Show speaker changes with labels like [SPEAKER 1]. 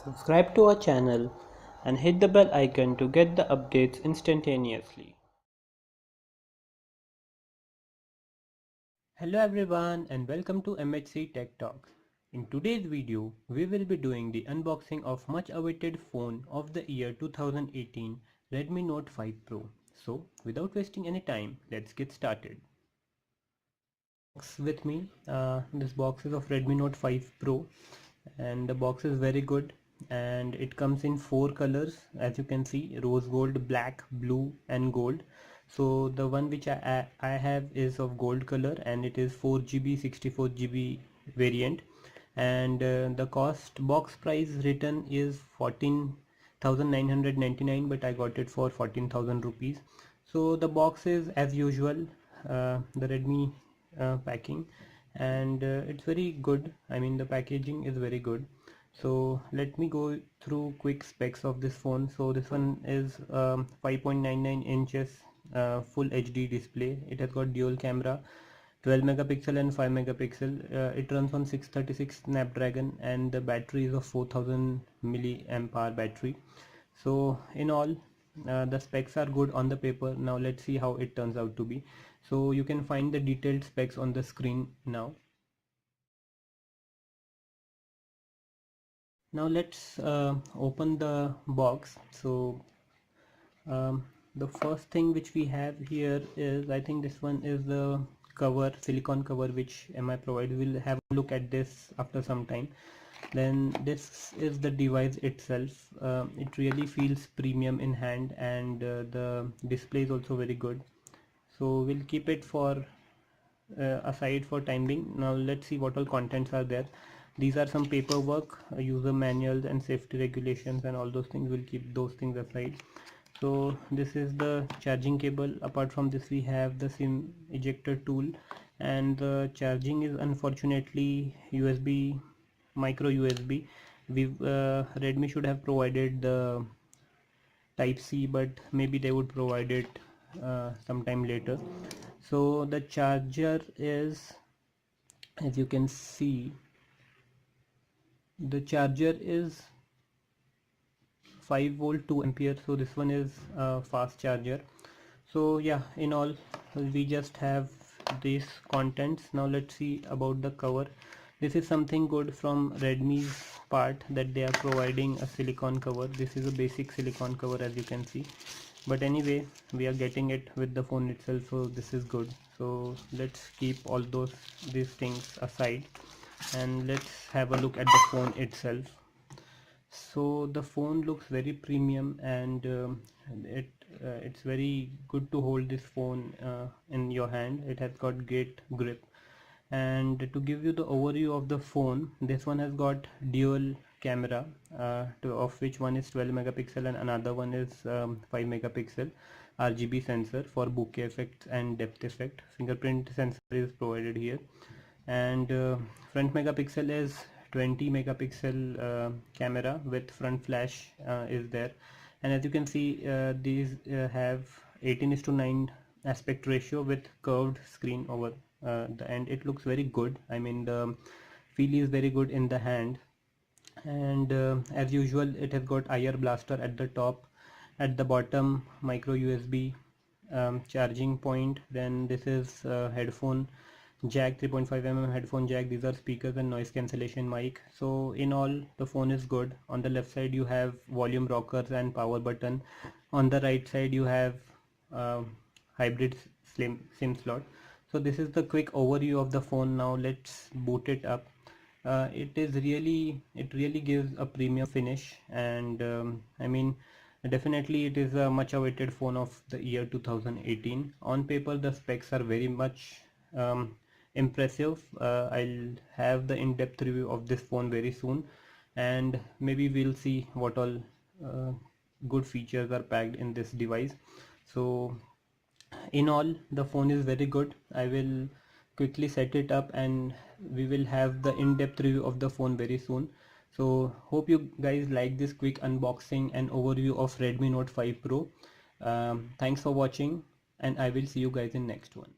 [SPEAKER 1] Subscribe to our channel and hit the bell icon to get the updates instantaneously. Hello everyone and welcome to MHC Tech Talks. In today's video, we will be doing the unboxing of much awaited phone of the year 2018, Redmi Note 5 Pro. So without wasting any time, let's get started. With me, this box is of Redmi Note 5 Pro and the box is very good and it comes in 4 colors, as you can see: rose gold, black, blue and gold. So the one which I have is of gold color and it is 4GB 64GB variant, and the box price written is 14,999, but I got it for 14,000 rupees. So the box is as usual, the Redmi packing, and it's very good. I mean, the packaging is very good. So let me go through quick specs of this phone. So this one is 5.99 inches full HD display. It has got dual camera, 12 megapixel and 5 megapixel. It runs on 636 Snapdragon and the battery is of 4000 milliamp hour battery. So in all, the specs are good on the paper. Now let's see how it turns out to be. So you can find the detailed specs on the screen now. Now let's open the box. So the first thing which we have here is, I think this one is the cover, silicone cover, which MI provides. We'll have a look at this after some time. Then this is the device itself. It really feels premium in hand, and the display is also very good. So we'll keep it for aside for time being. Now let's see what all contents are there. These are some paperwork, user manuals and safety regulations and all those things. We'll keep those things aside. So this is the charging cable. Apart from this, we have the SIM ejector tool, and the charging is unfortunately USB, micro USB. Redmi should have provided the type C, but maybe they would provide it sometime later. So the charger is, as you can see, the charger is 5 volt 2 ampere. So this one is a fast charger. So yeah, in all, we just have these contents. Now let's see about the cover. This is something good from Redmi's part, that they are providing a silicone cover. This is a basic silicone cover, as you can see, but anyway, we are getting it with the phone itself, so this is good. So let's keep all these things aside and let's have a look at the phone itself. So the phone looks very premium, and it's very good to hold this phone in your hand. It has got great grip. And to give you the overview of the phone, this one has got dual camera, of which one is 12 megapixel and another one is 5 megapixel RGB sensor for bokeh effects and depth effect. Fingerprint sensor is provided here, and front megapixel is 20 megapixel camera with front flash is there. And as you can see, these have 18:9 aspect ratio with curved screen over the end. It looks very good. I mean, the feel is very good in the hand, and as usual, it has got IR blaster at the top. At the bottom, micro USB charging point. Then this is headphone jack, 3.5 mm headphone jack. These are speakers and noise cancellation mic. So in all, the phone is good. On the left side you have volume rockers and power button. On the right side you have hybrid SIM slot. So this is the quick overview of the phone. Now let's boot it up. It really gives a premium finish, and I mean, definitely it is a much awaited phone of the year 2018. On paper the specs are very much impressive. I'll have the in-depth review of this phone very soon, and maybe we'll see what all good features are packed in this device. So in all, the phone is very good. I will quickly set it up and we will have the in-depth review of the phone very soon. So hope you guys like this quick unboxing and overview of Redmi Note 5 Pro. Thanks for watching, and I will see you guys in next one.